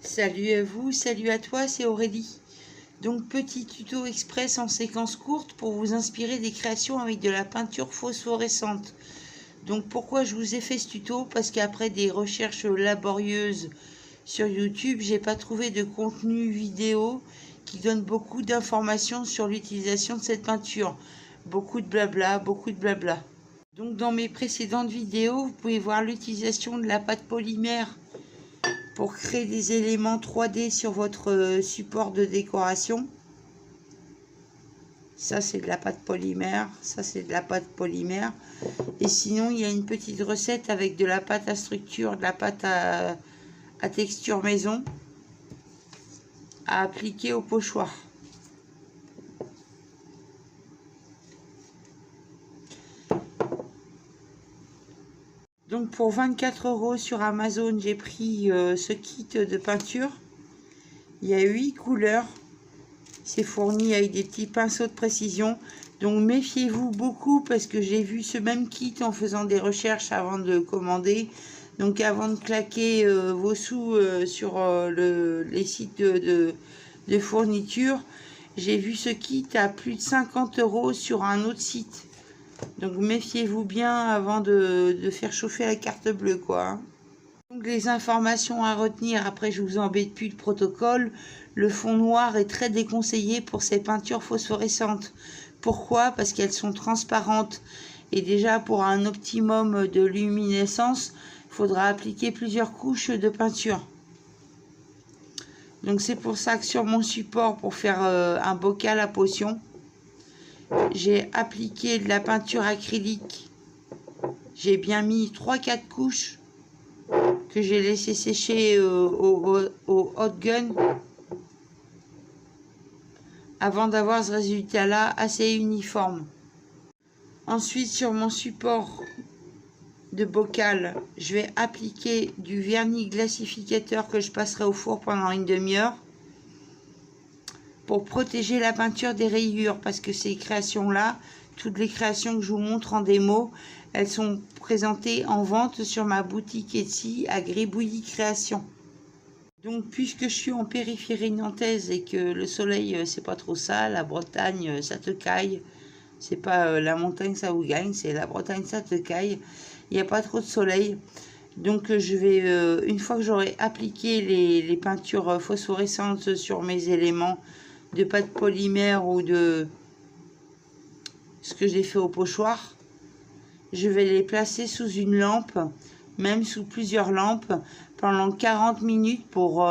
Salut à vous, salut à toi, c'est Aurélie. Donc petit tuto express en séquence courte pour vous inspirer des créations avec de la peinture phosphorescente. Donc pourquoi je vous ai fait ce tuto? Parce qu'après des recherches laborieuses sur YouTube, j'ai pas trouvé de contenu vidéo qui donne beaucoup d'informations sur l'utilisation de cette peinture. Beaucoup de blabla, beaucoup de blabla. Donc dans mes précédentes vidéos, vous pouvez voir l'utilisation de la pâte polymère pour créer des éléments 3D sur votre support de décoration. Ça c'est de la pâte polymère, ça c'est de la pâte polymère. Et sinon il y a une petite recette avec de la pâte à structure, de la pâte à texture maison à appliquer au pochoir. Donc pour 24 € sur Amazon, j'ai pris ce kit de peinture. Il y a 8 couleurs. C'est fourni avec des petits pinceaux de précision. Donc méfiez-vous beaucoup parce que j'ai vu ce même kit en faisant des recherches avant de commander. Donc avant de claquer vos sous sur les sites de fourniture, j'ai vu ce kit à plus de 50 € sur un autre site. Donc méfiez-vous bien avant de faire chauffer la carte bleue, quoi. Donc les informations à retenir, après je vous embête plus de protocole. Le fond noir est très déconseillé pour ces peintures phosphorescentes. Pourquoi? Parce qu'elles sont transparentes. Et déjà pour un optimum de luminescence, il faudra appliquer plusieurs couches de peinture. Donc c'est pour ça que sur mon support, pour faire un bocal à potion, j'ai appliqué de la peinture acrylique. J'ai bien mis 3-4 couches que j'ai laissé sécher au hot gun avant d'avoir ce résultat là assez uniforme. Ensuite sur mon support de bocal, je vais appliquer du vernis glacificateur que je passerai au four pendant une demi-heure pour protéger la peinture des rayures, parce que ces créations là, toutes les créations que je vous montre en démo, elles sont présentées en vente sur ma boutique Etsy à Gribouillis Création. Donc puisque je suis en périphérie nantaise et que le soleil c'est pas trop ça, la Bretagne ça te caille, c'est pas la montagne ça vous gagne, c'est la Bretagne ça te caille, il n'y a pas trop de soleil. Donc je vais, une fois que j'aurai appliqué les peintures phosphorescentes sur mes éléments de pâte polymère ou de ce que j'ai fait au pochoir, je vais les placer sous une lampe, même sous plusieurs lampes, pendant 40 minutes pour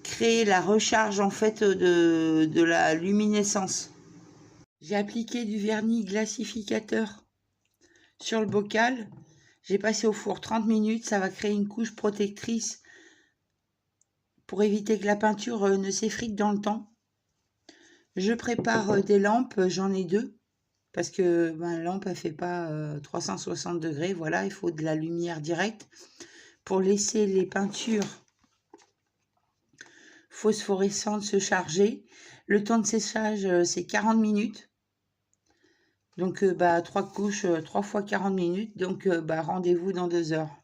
créer la recharge en fait de la luminescence. J'ai appliqué du vernis glacificateur sur le bocal. J'ai passé au four 30 minutes. Ça va créer une couche protectrice pour éviter que la peinture ne s'effrite dans le temps. Je prépare des lampes. J'en ai deux. Parce que la lampe, elle fait pas 360 degrés. Voilà, il faut de la lumière directe. Pour laisser les peintures phosphorescentes se charger. Le temps de séchage, c'est 40 minutes. Donc, 3 couches, 3 fois 40 minutes. Donc, rendez-vous dans 2 heures.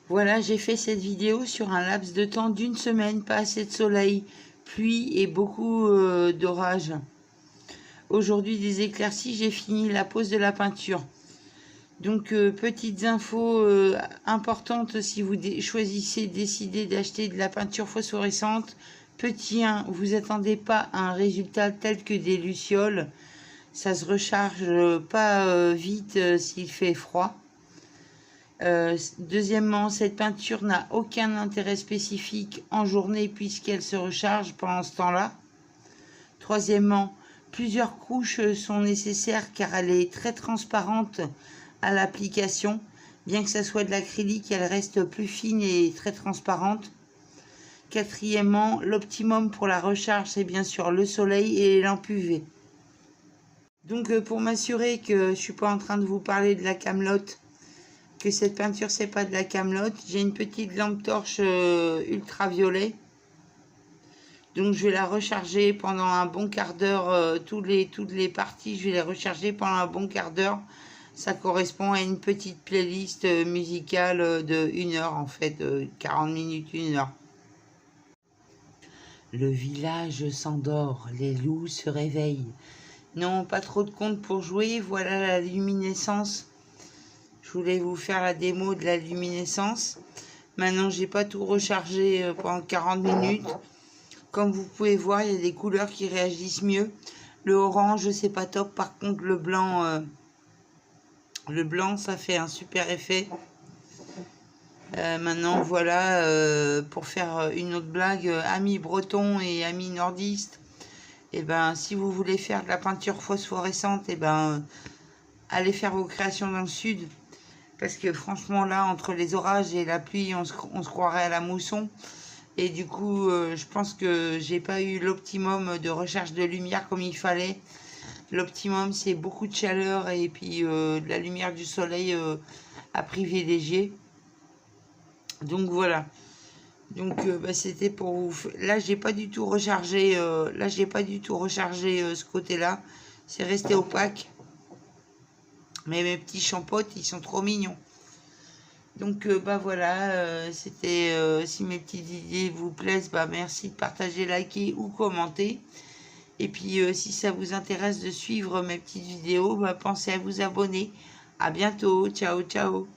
Voilà, j'ai fait cette vidéo sur un laps de temps d'une semaine. Pas assez de soleil, pluie et beaucoup d'orage. Aujourd'hui, des éclaircies, j'ai fini la pose de la peinture. Donc, petites infos importantes si vous décidez d'acheter de la peinture phosphorescente. Petit 1, vous attendez pas à un résultat tel que des lucioles. Ça se recharge pas vite s'il fait froid. Deuxièmement, cette peinture n'a aucun intérêt spécifique en journée puisqu'elle se recharge pendant ce temps-là. Troisièmement, plusieurs couches sont nécessaires car elle est très transparente à l'application. Bien que ça soit de l'acrylique, elle reste plus fine et très transparente. Quatrièmement, l'optimum pour la recharge, c'est bien sûr le soleil et les lampes UV. Donc pour m'assurer que je ne suis pas en train de vous parler de la camelote, que cette peinture c'est pas de la camelote, j'ai une petite lampe torche ultraviolet. Donc je vais la recharger pendant un bon quart d'heure, toutes les parties, je vais les recharger pendant un bon quart d'heure Ça correspond à une petite playlist musicale de 1 heure, en fait, 40 minutes, 1 heure. Le village s'endort, les loups se réveillent. Non, pas trop de comptes pour jouer, voilà la luminescence. Je voulais vous faire la démo de la luminescence. Maintenant, j'ai pas tout rechargé pendant 40 minutes. Comme vous pouvez voir, il y a des couleurs qui réagissent mieux. Le orange, c'est pas top. Par contre, le blanc, ça fait un super effet. Maintenant, voilà, pour faire une autre blague, amis bretons et amis nordistes, et ben, si vous voulez faire de la peinture phosphorescente, et ben, allez faire vos créations dans le sud. Parce que franchement, là, entre les orages et la pluie, on se croirait à la mousson. Et du coup, je pense que j'ai pas eu l'optimum de recherche de lumière comme il fallait. L'optimum, c'est beaucoup de chaleur et puis de la lumière du soleil à privilégier. Donc voilà. Donc c'était pour vous. Là, j'ai pas du tout rechargé. Ce côté-là. C'est resté opaque. Mais mes petits champotes, ils sont trop mignons. Donc voilà, c'était si mes petites idées vous plaisent, merci de partager, liker ou commenter. Et puis si ça vous intéresse de suivre mes petites vidéos, pensez à vous abonner. À bientôt, ciao ciao.